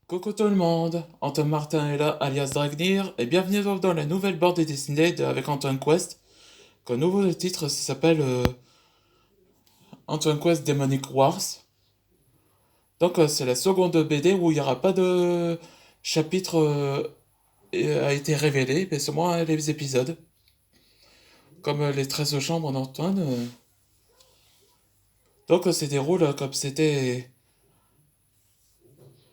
Coucou tout le monde, Antoine Martin est là, alias Dragnir, et bienvenue dans la nouvelle bande dessinée avec Antoine Quest. Le nouveau titre ça s'appelle Antoine Quest Demonic Wars. Donc c'est la seconde BD où il n'y aura pas de chapitre a été révélé, mais seulement les épisodes. Comme les 13 chambres d'Antoine. Donc c'est déroule comme c'était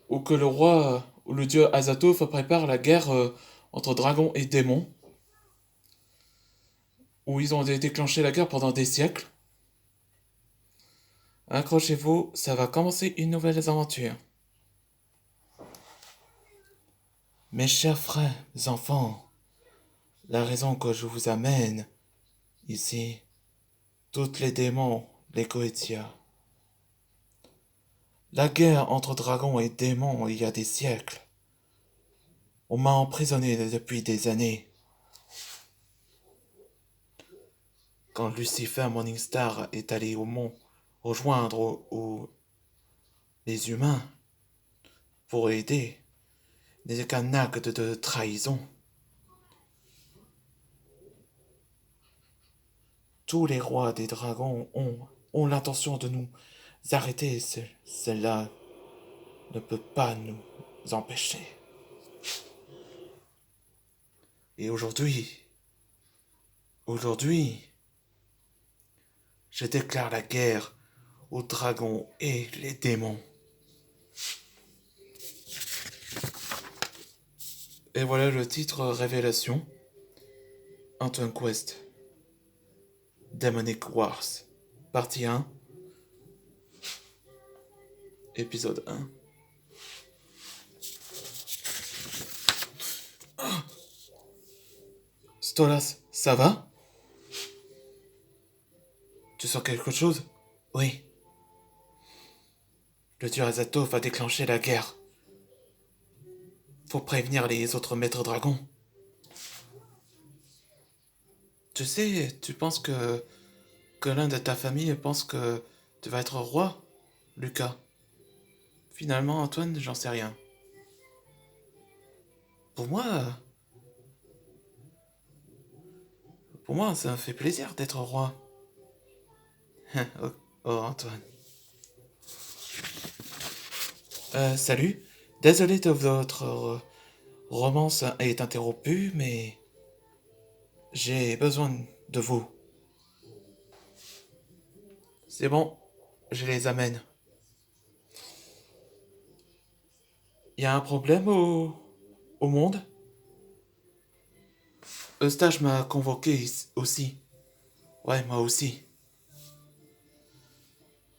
où que le roi, ou le dieu Azathoth prépare la guerre entre dragons et démons, où ils ont déclenché la guerre pendant des siècles. Accrochez-vous, ça va commencer une nouvelle aventure. Mes chers frères, enfants, la raison que je vous amène ici, toutes les démons, les Goetia. La guerre entre dragons et démons il y a des siècles. On m'a emprisonné depuis des années. Quand Lucifer Morningstar est allé au mont rejoindre les humains pour aider, n'est qu'un acte de trahison. Tous les rois des dragons ont l'intention de nous arrêter. Cela ne peut pas nous empêcher. Et aujourd'hui, je déclare la guerre aux dragons et les démons. Et voilà le titre révélation. Antoine Quest. Demonic Wars. Partie 1. Épisode 1. Stolas, ça va? Tu sens quelque chose? Oui. Le dieu Azathoth va déclencher la guerre. Faut prévenir les autres maîtres dragons. Tu sais, tu penses que l'un de ta famille pense que tu vas être roi, Lucas. Finalement, Antoine, j'en sais rien. Pour moi, pour moi, ça me fait plaisir d'être roi. oh, oh, Antoine. Salut. Désolé de votre romance est interrompue, mais j'ai besoin de vous. C'est bon, je les amène. Y a un problème au monde? Eustache m'a convoqué aussi. Ouais, moi aussi.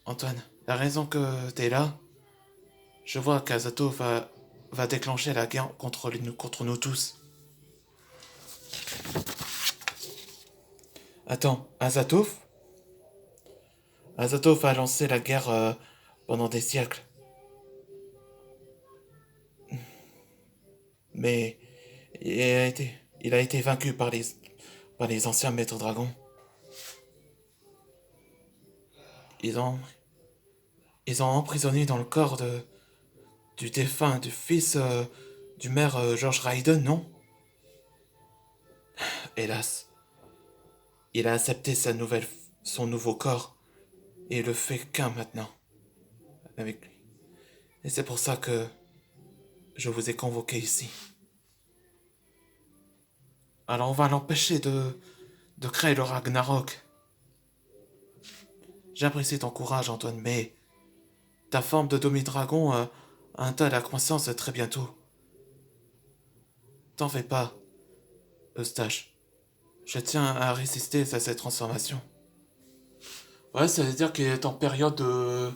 Antoine, la raison que t'es là, je vois qu'Azato va déclencher la guerre contre nous tous. Attends, Azathoth? Azathoth a lancé la guerre pendant des siècles. Mais il a été vaincu par les anciens maîtres dragons. Ils ont, ils ont emprisonné dans le corps du défunt, du fils du maire George Raiden, non? Hélas, il a accepté son nouveau corps et le fait qu'un maintenant avec lui. Et c'est pour ça que je vous ai convoqué ici. Alors on va l'empêcher de créer le Ragnarok. J'apprécie ton courage, Antoine, mais ta forme de demi-dragon a un tas de croissance très bientôt. T'en fais pas, Eustache. Je tiens à résister à cette transformation. Ouais, ça veut dire qu'il est en période de...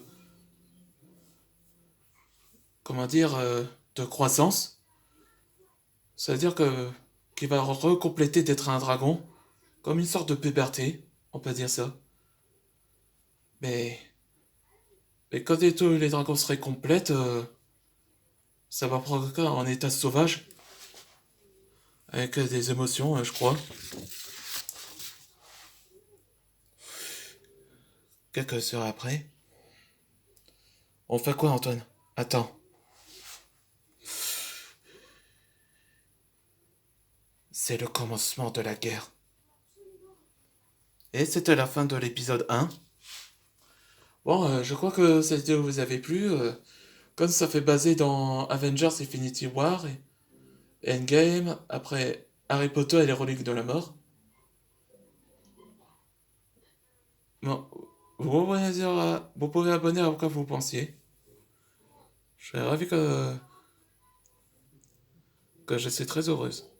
Comment dire de croissance. Ça veut dire qu'il va recompléter d'être un dragon. Comme une sorte de puberté, on peut dire ça. Mais... Mais quand tous les dragons seraient complètes, ça va provoquer un état sauvage. Avec des émotions, je crois. Quelques heures après. On fait quoi, Antoine? Attends. c'est le commencement de la guerre. Et c'était la fin de l'épisode 1. Bon, je crois que cette vidéo vous avait plu. Comme ça fait baser dans Avengers Infinity War et Endgame, après Harry Potter et les reliques de la mort. Bon, vous pouvez abonner à quoi vous pensiez. Je serais ravi que je suis très heureuse.